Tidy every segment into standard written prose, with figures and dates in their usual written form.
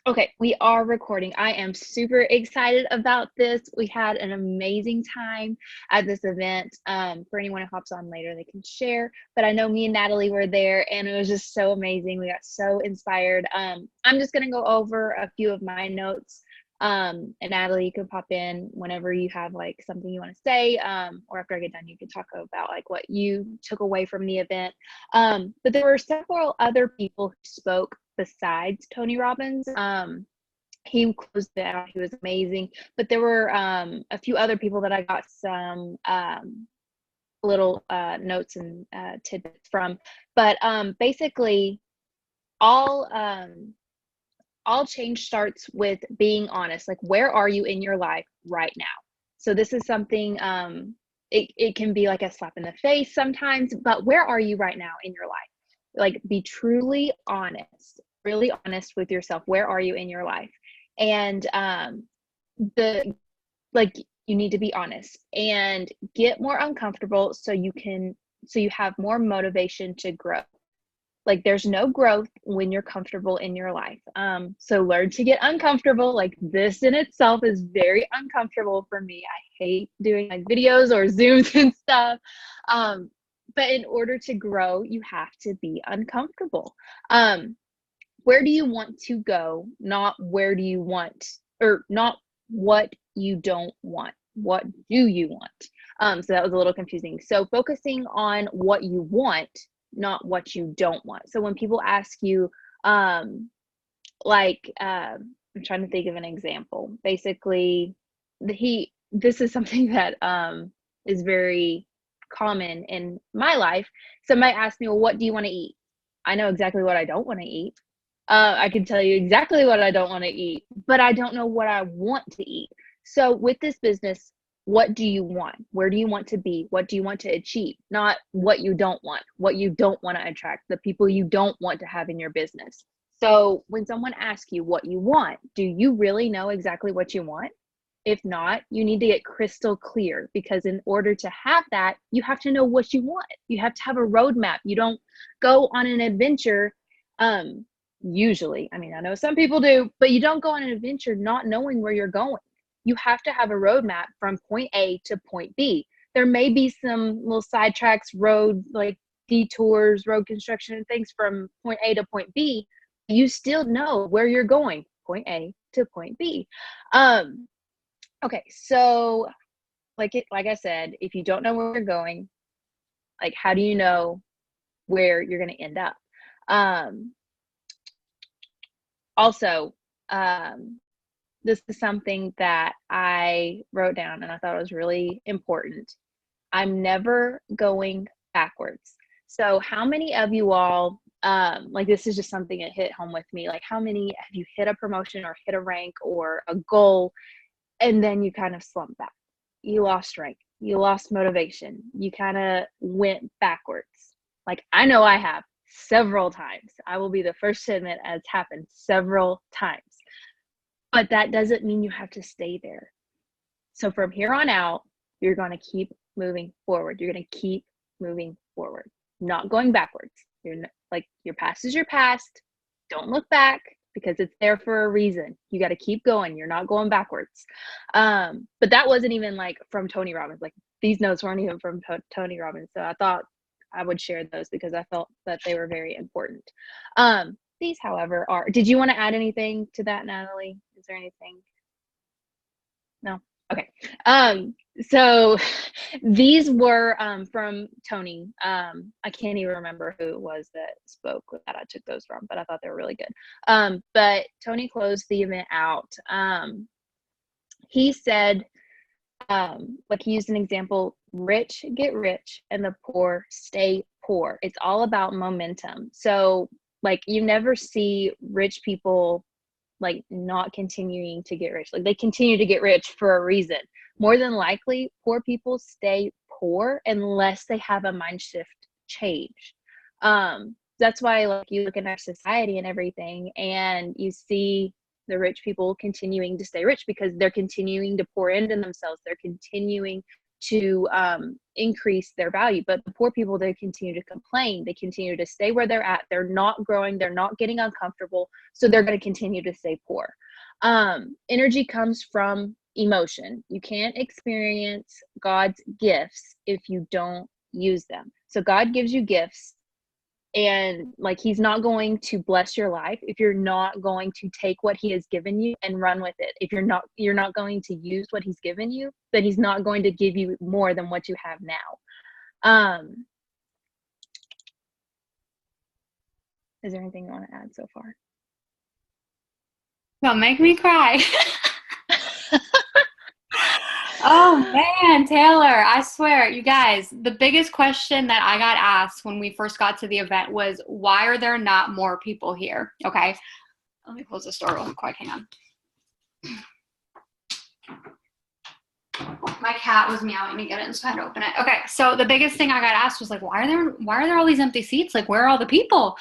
Okay, we are recording. I am super excited about this. We had an amazing time at this event. For anyone who hops on later, they can share. But I know me and Natalie were there, and it was just so amazing. We got so inspired. I'm just going to go over a few of my notes. And Natalie, you can pop in whenever you have like something you want to say, or after I get done, you can talk about like what you took away from the event. But there were several other people who spoke besides Tony Robbins. He closed it out. He was amazing. But there were a few other people that I got some little notes and tidbits from. But basically, all all change starts with being honest. Like, where are you in your life right now? So this is something, it can be like a slap in the face sometimes, but where are you right now in your life? Like, be truly honest, really honest with yourself. Where are you in your life? And the like, you need to be honest and get more uncomfortable so you have more motivation to grow. Like, there's no growth when you're comfortable in your life. So learn to get uncomfortable. Like, this in itself is very uncomfortable for me. I hate doing like videos or Zooms and stuff. But in order to grow, you have to be uncomfortable. Where do you want to go? Not where do you want, or not what you don't want. What do you want? So that was a little confusing. So focusing on what you want, not what you don't want. So when people ask you, I'm trying to think of an example. Basically, this is something that is very common in my life. Somebody asked me, well, what do you want to eat? I know exactly what I don't want to eat. I can tell you exactly what I don't want to eat, but I don't know what I want to eat. So with this business, what do you want? Where do you want to be? What do you want to achieve? Not what you don't want, what you don't want to attract, the people you don't want to have in your business. So when someone asks you what you want, do you really know exactly what you want? If not, you need to get crystal clear, because in order to have that, you have to know what you want. You have to have a roadmap. You don't go on an adventure. Usually, I mean, I know some people do, but you don't go on an adventure not knowing where you're going. You have to have a roadmap from point A to point B. There may be some little sidetracks, road, like detours, road construction and things from point A to point B. You still know where you're going, point A to point B. Okay, so like I said, if you don't know where you're going, like, how do you know where you're going to end up? Also, this is something that I wrote down and I thought it was really important. I'm never going backwards. So how many of you all, like, this is just something that hit home with me. Like, how many have you hit a promotion or hit a rank or a goal, and then you kind of slumped back? You lost rank. You lost motivation. You kind of went backwards. Like, I know I have several times. I will be the first to admit it's happened several times. But that doesn't mean you have to stay there. So from here on out, you're going to keep moving forward. You're going to keep moving forward, not going backwards. You're not, like, your past is your past. Don't look back, because it's there for a reason. You got to keep going. You're not going backwards. But that wasn't even like from Tony Robbins. Like, these notes weren't even from Tony Robbins. So I thought I would share those because I felt that they were very important. These, however, are, did you want to add anything to that, Natalie? Is there anything? No? Okay. So these were from Tony. I can't even remember who it was that spoke that I took those from, but I thought they were really good. But Tony closed the event out. He said, like, he used an example: rich get rich and the poor stay poor. It's all about momentum. So, like, you never see rich people like not continuing to get rich. Like, they continue to get rich for a reason. More than likely, poor people stay poor unless they have a mind shift change. That's why, like, you look at our society and everything, and you see the rich people continuing to stay rich because they're continuing to pour into themselves. They're continuing to increase their value. But the poor people, they continue to complain. They continue to stay where they're at. They're not growing. They're not getting uncomfortable. So they're going to continue to stay poor. Energy comes from emotion. You can't experience God's gifts if you don't use them. So God gives you gifts, and like, he's not going to bless your life if you're not going to take what he has given you and run with it. If you're not going to use what he's given you, then he's not going to give you more than what you have now. Is there anything you want to add so far? Don't make me cry. Oh man, Taylor, I swear, you guys, the biggest question that I got asked when we first got to the event was, why are there not more people here? Okay. Let me close this door real quick. Hang on. My cat was meowing to get in, so I had to open it. Okay, so the biggest thing I got asked was like, why are there all these empty seats? Like, where are all the people?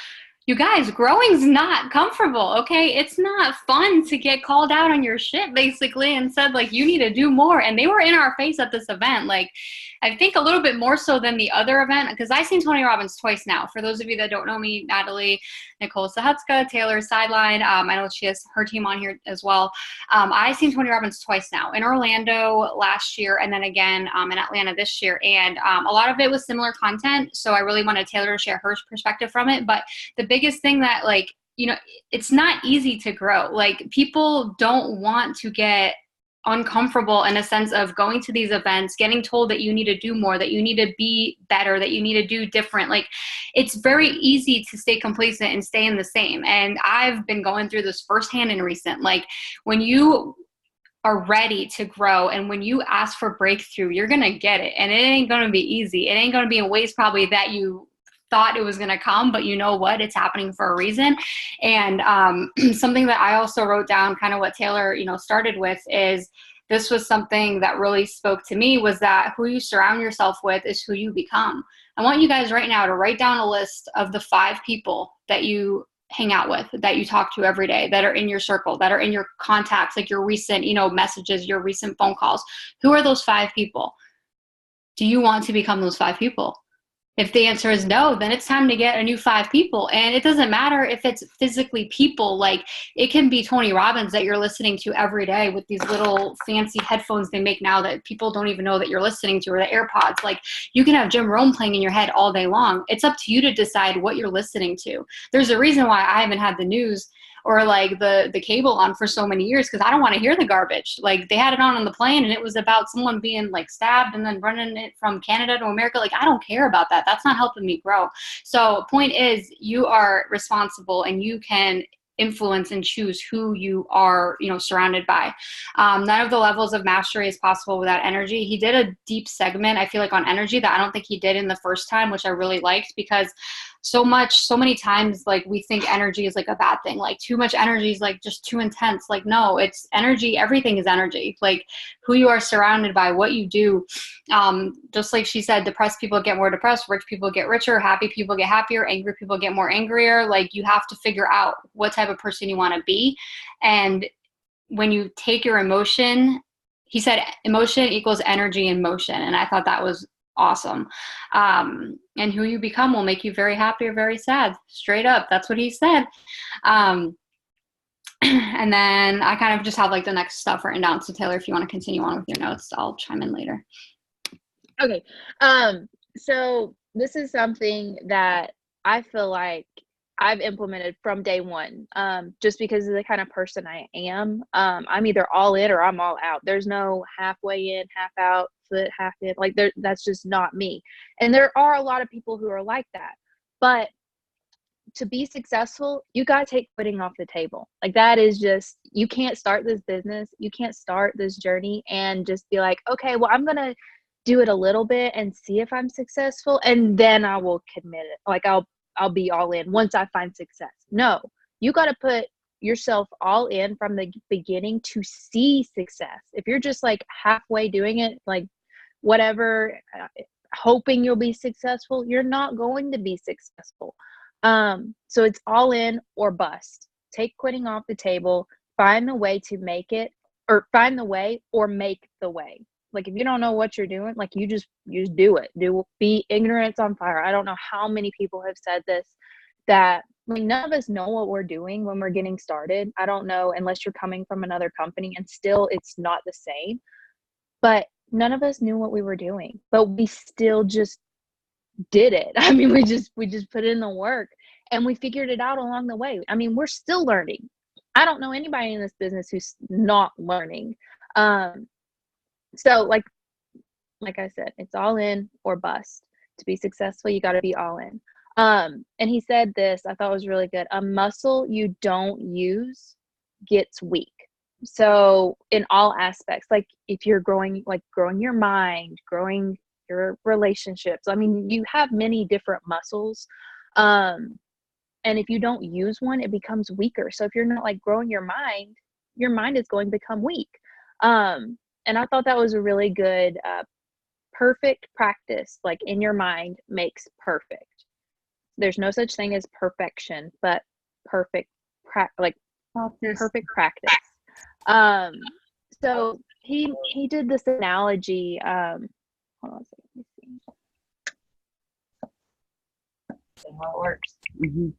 You guys, growing's not comfortable, okay? It's not fun to get called out on your shit, basically, and said, like, you need to do more. And they were in our face at this event. Like, I think a little bit more so than the other event, because I've seen Tony Robbins twice now. For those of you that don't know me, Natalie, Nicole Sahutska, Taylor Sideline, I know she has her team on here as well. I've seen Tony Robbins twice now, in Orlando last year, and then again in Atlanta this year. And a lot of it was similar content, so I really wanted Taylor to share her perspective from it. But the biggest thing that, like, you know, it's not easy to grow. Like, people don't want to get uncomfortable in a sense of going to these events, getting told that you need to do more, that you need to be better, that you need to do different. Like, it's very easy to stay complacent and stay in the same. And I've been going through this firsthand in recent. Like, when you are ready to grow and when you ask for breakthrough, you're going to get it. And it ain't going to be easy. It ain't going to be in ways probably that you thought it was going to come, but you know what? It's happening for a reason. And something that I also wrote down, kind of what Taylor, you know, started with, is this was something that really spoke to me, was that who you surround yourself with is who you become. I want you guys right now to write down a list of the 5 people that you hang out with, that you talk to every day, that are in your circle, that are in your contacts, like your recent, you know, messages, your recent phone calls. Who are those 5 people? Do you want to become those 5 people? If the answer is no, then it's time to get a new 5 people. And it doesn't matter if it's physically people. Like, it can be Tony Robbins that you're listening to every day with these little fancy headphones they make now that people don't even know that you're listening to, or the AirPods. Like, you can have Jim Rome playing in your head all day long. It's up to you to decide what you're listening to. There's a reason why I haven't had the news or like the cable on for so many years, because I don't want to hear the garbage. Like, they had it on the plane and it was about someone being like stabbed and then running it from Canada to America. Like, I don't care about that. That's not helping me grow. So point is, you are responsible and you can influence and choose who you are, you know, surrounded by. None of the levels of mastery is possible without energy. He did a deep segment, I feel like, on energy that I don't think he did in the first time, which I really liked, because so many times, like, we think energy is like a bad thing. Like, too much energy is like just too intense. Like, no, it's energy. Everything is energy. Like, who you are surrounded by, what you do. Just like she said, depressed people get more depressed, rich people get richer, happy people get happier, angry people get more angrier. Like, you have to figure out what type of person you want to be. And when you take your emotion, he said emotion equals energy in motion. And I thought that was awesome. And who you become will make you very happy or very sad. Straight up. That's what he said. And then I kind of just have like the next stuff written down. So Taylor, if you want to continue on with your notes, I'll chime in later. Okay. So this is something that I feel like I've implemented from day one, just because of the kind of person I am. I'm either all in or I'm all out. There's no halfway in, half out, foot half in. Like, that's just not me. And there are a lot of people who are like that. But to be successful, you got to take quitting off the table. Like, that is just, you can't start this business. You can't start this journey and just be like, okay, well, I'm going to do it a little bit and see if I'm successful, and then I will commit it. Like, I'll be all in once I find success. No, you got to put yourself all in from the beginning to see success. If you're just like halfway doing it, like whatever, hoping you'll be successful, you're not going to be successful. So it's all in or bust. Take quitting off the table, find the way to make it, or find the way or make the way. like, if you don't know what you're doing, like, you just do it. Be ignorance on fire. I don't know how many people have said this, that like none of us know what we're doing when we're getting started. I don't know, unless you're coming from another company, and still it's not the same. But none of us knew what we were doing, but we still just did it. I mean, we just put in the work, and we figured it out along the way. I mean, we're still learning. I don't know anybody in this business who's not learning. So like I said, it's all in or bust. To be successful, you got to be all in. And he said this, I thought was really good. A muscle you don't use gets weak. So in all aspects, like if you're growing your mind, growing your relationships, I mean, you have many different muscles. And if you don't use one, it becomes weaker. So if you're not like growing your mind is going to become weak. And I thought that was a really good, perfect practice, like in your mind makes perfect. There's no such thing as perfection, but perfect perfect practice. So he did this analogy. Hold on a second, let me see how it works. Mm-hmm.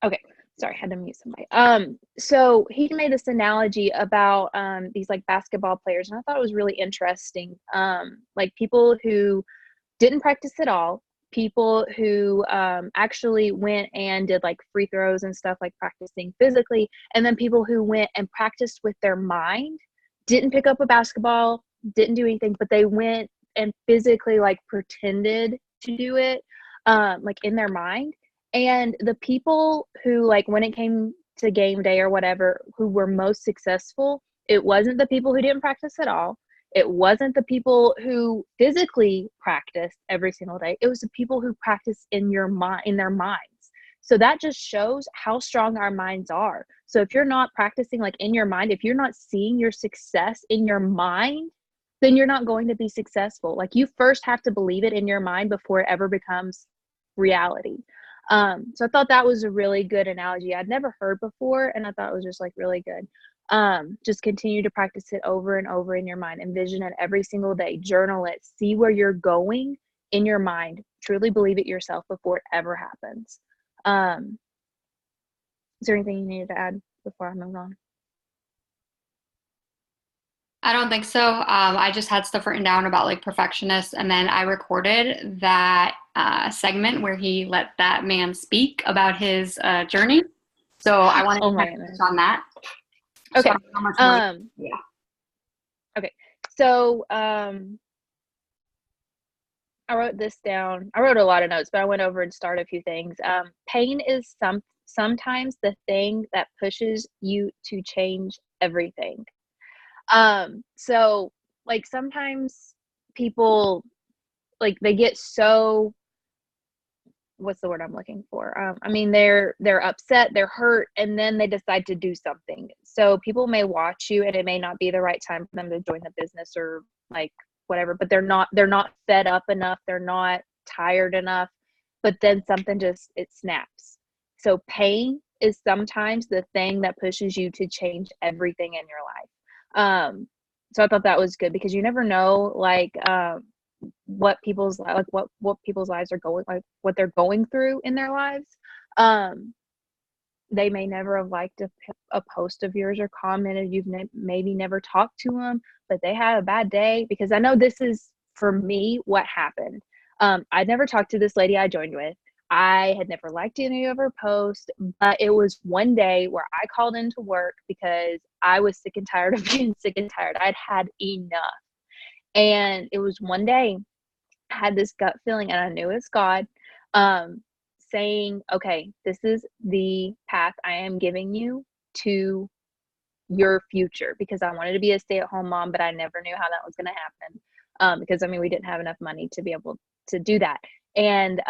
Okay, sorry, I had to mute somebody. So he made this analogy about these like basketball players, and I thought it was really interesting. Like people who didn't practice at all, people who actually went and did like free throws and stuff, like practicing physically, and then people who went and practiced with their mind, didn't pick up a basketball, didn't do anything, but they went and physically like pretended to do it, like in their mind. And the people who, like, when it came to game day or whatever, who were most successful, it wasn't the people who didn't practice at all. It wasn't the people who physically practiced every single day. It was the people who practiced in their minds. So that just shows how strong our minds are. So if you're not practicing like in your mind, if you're not seeing your success in your mind, then you're not going to be successful. Like, you first have to believe it in your mind before it ever becomes reality. So I thought that was a really good analogy I'd never heard before, and I thought it was just like really good. Just continue to practice it over and over in your mind. Envision it every single day. Journal it. See where you're going in your mind. Truly believe it yourself before it ever happens. Is there anything you needed to add before I move on? I don't think so. I just had stuff written down about like perfectionists, and then I recorded that segment where he let that man speak about his journey. So I wanted to touch on that. Okay. So how much more, yeah. Okay. So I wrote this down. I wrote a lot of notes, but I went over and started a few things. Pain is sometimes the thing that pushes you to change everything. So like sometimes people, like, they get so, what's the word I'm looking for? I mean, they're upset, they're hurt, and then they decide to do something. So people may watch you and it may not be the right time for them to join the business or like whatever, but they're not fed up enough, they're not tired enough, but then something just, it snaps. So pain is sometimes the thing that pushes you to change everything in your life. So I thought that was good, because you never know, like, what people's lives are going, like what they're going through in their lives. They may never have liked a post of yours or commented. You've maybe never talked to them, but they had a bad day. Because I know this is, for me, what happened. I'd never talked to this lady I joined with. I had never liked any of her posts, but it was one day where I called into work because I was sick and tired of being sick and tired. I'd had enough. And it was one day I had this gut feeling, and I knew it's God, saying, okay, this is the path I am giving you to your future, because I wanted to be a stay-at-home mom, but I never knew how that was going to happen, because I mean, we didn't have enough money to be able to do that. And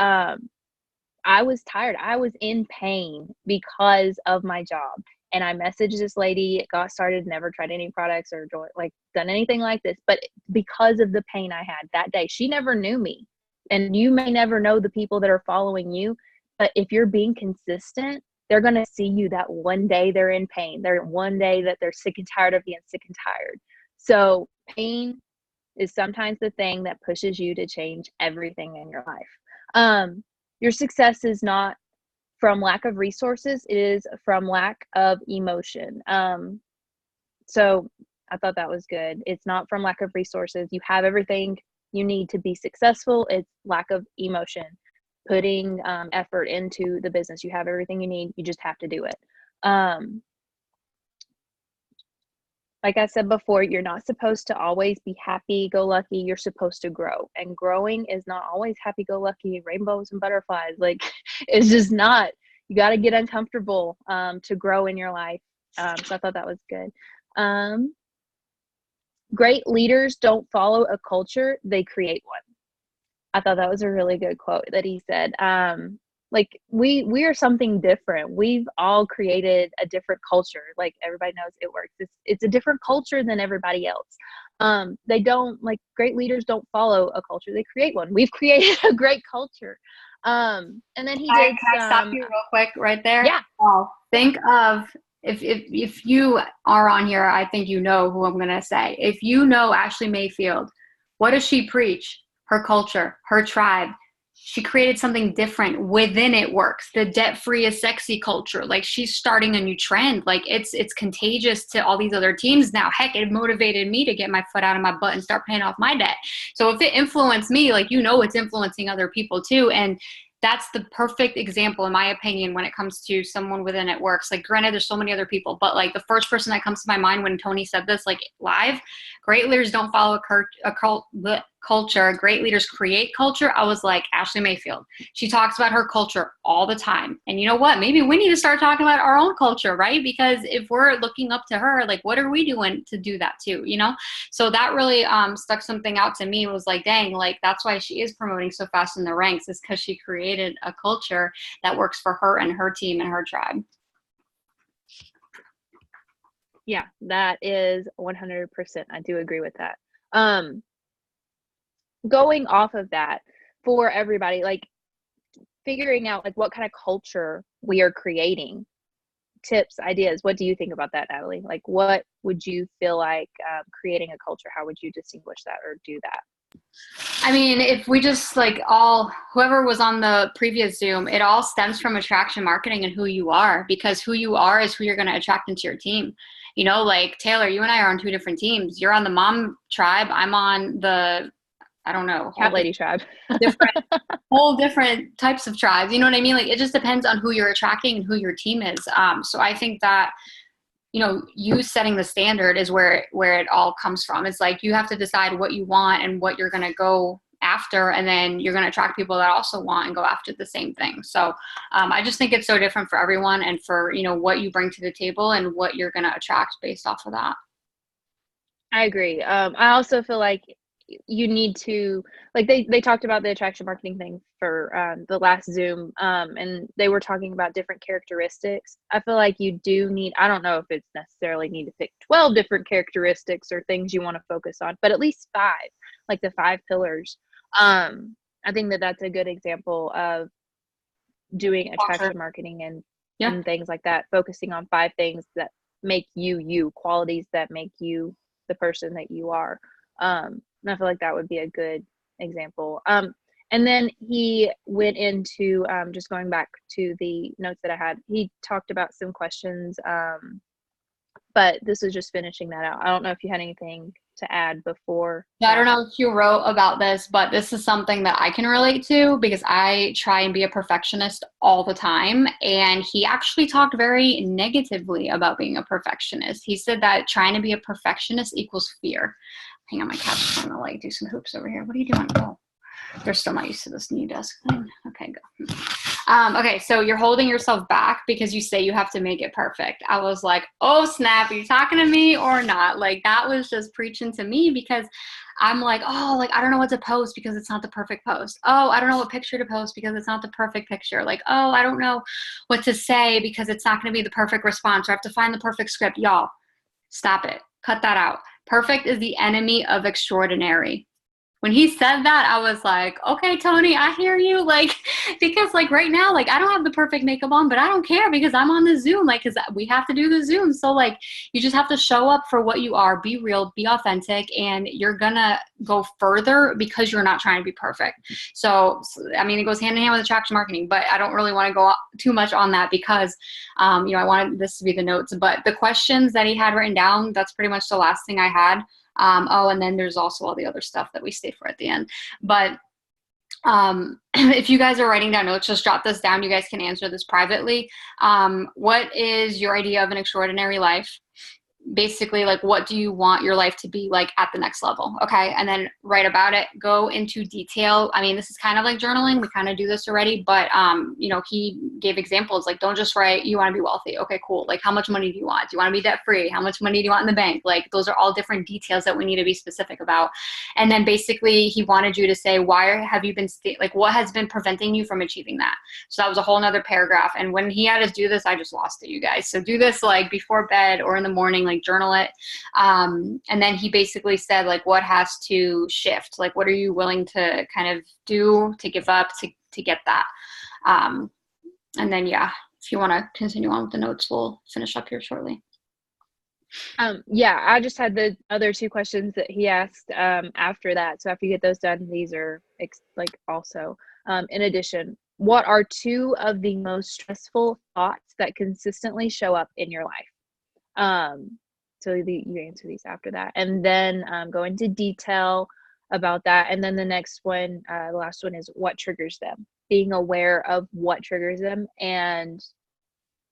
I was tired. I was in pain because of my job. And I messaged this lady, got started, never tried any products or done anything like this, but because of the pain I had that day. She never knew me. And you may never know the people that are following you, but if you're being consistent, they're going to see you that one day they're in pain. They're one day that they're sick and tired of being sick and tired. So pain is sometimes the thing that pushes you to change everything in your life. Your success is not from lack of resources, it is from lack of emotion. So I thought that was good. It's not from lack of resources. You have everything you need to be successful. It's lack of emotion, putting effort into the business. You have everything you need. You just have to do it. Like I said before, you're not supposed to always be happy-go-lucky. You're supposed to grow. And growing is not always happy-go-lucky, rainbows and butterflies. Like, it's just not. You got to get uncomfortable to grow in your life. So I thought that was good. Great leaders don't follow a culture, they create one. I thought that was a really good quote that he said. Like we are something different. We've all created a different culture. Like everybody knows it works. It's a different culture than everybody else. They don't, like, great leaders don't follow a culture. They create one. We've created a great culture. And then he did Can I stop you real quick right there? Yeah. Oh, think of if you are on here, I think you know who I'm gonna say. If you know Ashley Mayfield, what does she preach? Her culture, her tribe. She created something different. Within it works. The debt-free is sexy culture. Like, she's starting a new trend. Like, it's contagious to all these other teams now. Heck, it motivated me to get my foot out of my butt and start paying off my debt. So if it influenced me, like, it's influencing other people too. And that's the perfect example, in my opinion, when it comes to someone within it works. Like, granted, there's so many other people, but like the first person that comes to my mind when Tony said this, like, live, great leaders don't follow culture. Great leaders create culture. I was like, Ashley Mayfield. She talks about her culture all the time. And you know what? Maybe we need to start talking about our own culture, right? Because if we're looking up to her, like, what are we doing to do that too? So that really stuck something out to me. It was like, dang, like, that's why she is promoting so fast in the ranks, is because she created a culture that works for her and her team and her tribe. Yeah, that is 100%. I do agree with that. Going off of that, for everybody, like, figuring out, like, what kind of culture we are creating, tips, ideas. What do you think about that, Natalie? Like, what would you feel like creating a culture? How would you distinguish that or do that? I mean, if we just, like, whoever was on the previous Zoom, it all stems from attraction marketing and who you are, because who you are is who you're going to attract into your team. Like, Taylor, you and I are on two different teams. You're on the mom tribe. I'm on the, I don't know, cat lady tribe. whole different types of tribes. You know what I mean? Like, it just depends on who you're attracting and who your team is. So I think that, you setting the standard is where it all comes from. It's like, you have to decide what you want and what you're going to go after, and then you're going to attract people that also want and go after the same thing. So I just think it's so different for everyone, and for, what you bring to the table and what you're going to attract based off of that. I agree. I also feel like you need to, like, they talked about the attraction marketing thing for the last Zoom, and they were talking about different characteristics. I feel like you do need, I don't know if it's necessarily need to pick 12 different characteristics or things you want to focus on, but at least 5, like the 5 pillars. I think that that's a good example of doing attraction marketing and things like that, focusing on 5 things that make you, qualities that make you the person that you are. And I feel like that would be a good example. And then he went into, just going back to the notes that I had, he talked about some questions, but this is just finishing that out. I don't know if you had anything to add before. Yeah, I don't know if you wrote about this, but this is something that I can relate to, because I try and be a perfectionist all the time. And he actually talked very negatively about being a perfectionist. He said that trying to be a perfectionist equals fear. Hang on, my cat's trying to, like, do some hoops over here. What are you doing? Oh, they're still not used to this new desk thing. Okay, go. Okay, so you're holding yourself back because you say you have to make it perfect. I was like, oh snap, are you talking to me or not? Like, that was just preaching to me, because I'm like, oh, like, I don't know what to post because it's not the perfect post. Oh, I don't know what picture to post because it's not the perfect picture. Like, oh, I don't know what to say because it's not going to be the perfect response, or I have to find the perfect script. Y'all, stop it. Cut that out. Perfect is the enemy of extraordinary. when he said that, I was like, okay, Tony, I hear you. Like, because like right now, like I don't have the perfect makeup on, but I don't care because I'm on the Zoom, like, cause we have to do the Zoom. So like, you just have to show up for what you are, be real, be authentic, and you're gonna go further because you're not trying to be perfect. So I mean, it goes hand in hand with attraction marketing, but I don't really want to go too much on that because, you know, I wanted this to be the notes, but the questions that he had written down, that's pretty much the last thing I had. Oh, and then there's also all the other stuff that we stayed for at the end. But if you guys are writing down notes, just jot this down. You guys can answer this privately. What is your idea of an extraordinary life? Basically, like, what do you want your life to be like at the next level? Okay. And then write about it, go into detail. I mean, this is kind of like journaling. We kind of do this already, but, you know, he gave examples, like, don't just write, you want to be wealthy. Okay, cool. Like, how much money do you want? Do you want to be debt free? How much money do you want in the bank? Like, those are all different details that we need to be specific about. And then basically he wanted you to say, why have you been, like, what has been preventing you from achieving that? So that was a whole nother paragraph. And when he had us do this, I just lost it, you guys. So do this like before bed or in the morning, like journal it. And then he basically said, like, what has to shift? Like, what are you willing to kind of do, to give up, to get that? And then, yeah, if you want to continue on with the notes, we'll finish up here shortly. Yeah, I just had the other two questions that he asked after that. So after you get those done, these are like also, in addition, what are two of the most stressful thoughts that consistently show up in your life? So you answer these after that, and then go into detail about that. And then the next one, the last one, is what triggers them. Being aware of what triggers them and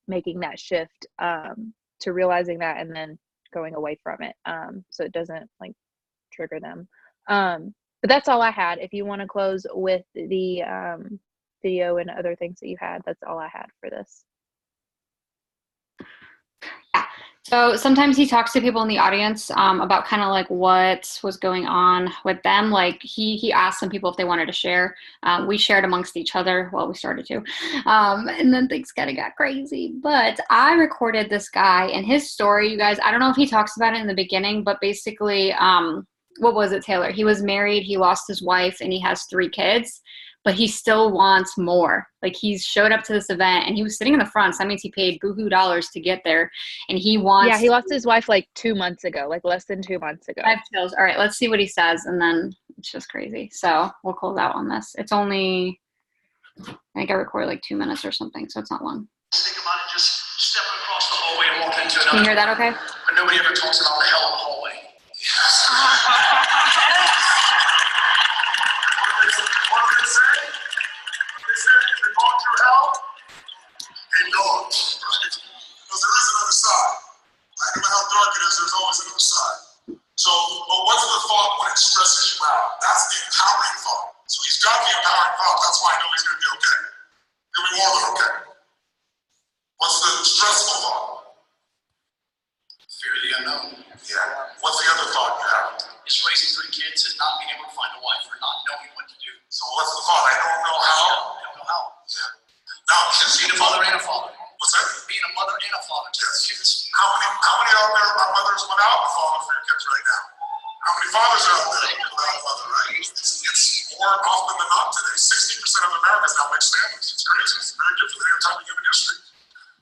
making that shift to realizing that, and then going away from it so it doesn't like trigger them. But that's all I had. If you want to close with the video and other things that you had, that's all I had for this. Yeah. So sometimes he talks to people in the audience about kind of like what was going on with them. Like he asked some people if they wanted to share. We shared amongst each other. Well, we started to. And then things kind of got crazy. But I recorded this guy and his story, you guys. I don't know if he talks about it in the beginning, but basically, what was it, Taylor? He was married, he lost his wife, and he has 3 kids. But he still wants more. Like, he showed up to this event and he was sitting in the front. So that means he paid boohoo dollars to get there. And he wants. Yeah, he lost his wife like 2 months ago, like less than 2 months ago. I have chills. All right, let's see what he says. And then it's just crazy. So we'll close out on this. It's only, I think I recorded like 2 minutes or something. So it's not long. Think about it, just stepping across the hallway and walking into another. Can you hear that okay? But nobody ever talks about the hell in the hallway. Yes. What did it say? It said, if you're going through hell, endure, right? Because there is another side. No matter how dark it is, there's always another side. So, but what's the thought when it stresses you out? That's the empowering thought. So he's got the empowering thought. That's why I know he's going to be okay. He'll be more than okay. What's the stressful thought? Fear of the unknown. Yeah. What's the other thought you have? Is raising 3 kids and not being able to find a wife or not knowing what to do. So what's the thought? I don't know how. I don't know how. Yeah. Now, being a mother and a father. What's that? Being a mother and a father to your kids. How many out there are mothers without a father for your kids right now? How many fathers are out there without a mother, right? It's more often than not today. 60% of Americans now mixed families. It's crazy. It's very different than any time in human history.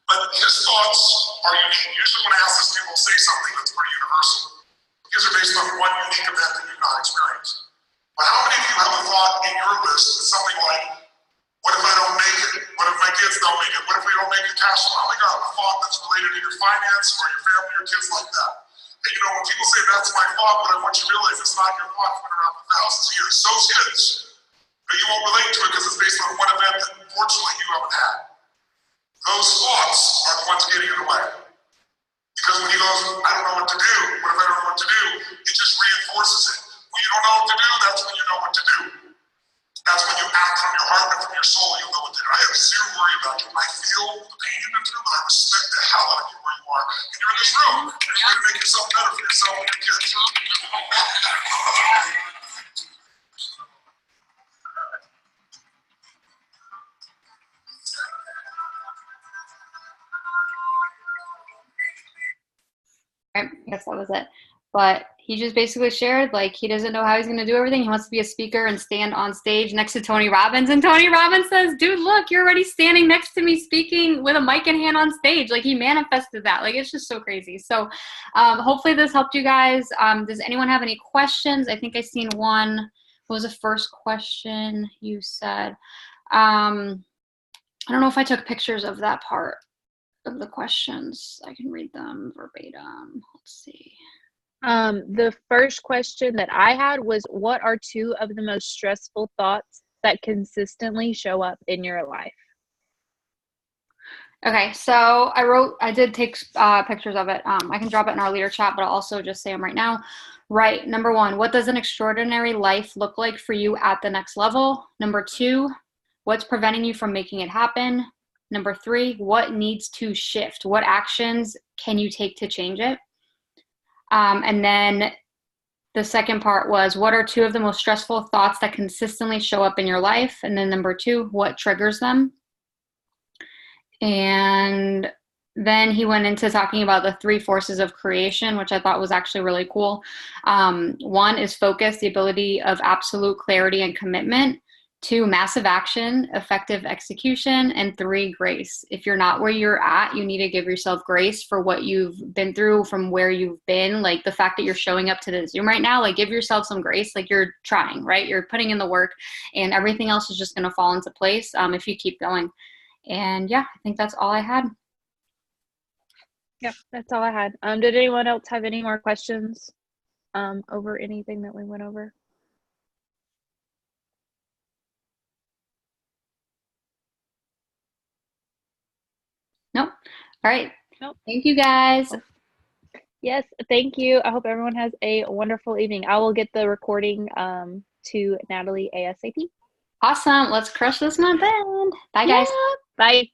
But his thoughts are unique. Usually when I ask these people to say something that's pretty universal, these are based on one unique event that you've not experienced. But how many of you have a thought in your list that's something like, what if I don't make it? What if my kids don't make it? What if we don't make a cash flow? How many got a thought that's related to your finance or your family or kids like that? And you know, when people say that's my thought, what I want you to realize it's not your thought. It's been around for thousands of years. So's his. But you won't relate to it because it's based on one event that fortunately you haven't had. Those thoughts are the ones getting in the way. Because when he goes, I don't know what to do, what if I don't know what to do, it just reinforces it. When you don't know what to do, that's when you know what to do. That's when you act from your heart and from your soul, you'll know what to do. I have zero worry about you. I feel the pain you've been through, but I respect the hell out of you where you are. And you're in this room. And you're going to make yourself better for yourself and your kids. Right. I guess that was it. But he just basically shared, like, he doesn't know how he's going to do everything. He wants to be a speaker and stand on stage next to Tony Robbins. And Tony Robbins says, dude, look, you're already standing next to me speaking with a mic in hand on stage. Like, he manifested that. Like, it's just so crazy. So hopefully this helped you guys. Does anyone have any questions? I think I seen one. What was the first question you said? I don't know if I took pictures of that part of the questions. I can read them verbatim. Let's see. The first question that I had was, what are 2 of the most stressful thoughts that consistently show up in your life? Okay, so I did take pictures of it. I can drop it in our leader chat, but I'll also just say them right now. Right, number 1, what does an extraordinary life look like for you at the next level? Number 2, what's preventing you from making it happen? Number 3, what needs to shift? What actions can you take to change it? And then the second part was, what are 2 of the most stressful thoughts that consistently show up in your life? And then number 2, what triggers them? And then he went into talking about the 3 forces of creation, which I thought was actually really cool. 1 is focus, the ability of absolute clarity and commitment. 2, massive action, effective execution. And 3, grace. If you're not where you're at, you need to give yourself grace for what you've been through, from where you've been. Like, the fact that you're showing up to the Zoom right now, like, give yourself some grace. Like, you're trying, right? You're putting in the work, and everything else is just going to fall into place if you keep going. And yeah, I think that's all I had. Yep, that's all I had. Did anyone else have any more questions over anything that we went over? Nope. All right. Nope. Thank you, guys. Yes, thank you. I hope everyone has a wonderful evening. I will get the recording to Natalie ASAP. Awesome. Let's crush this month end. Bye, guys. Bye.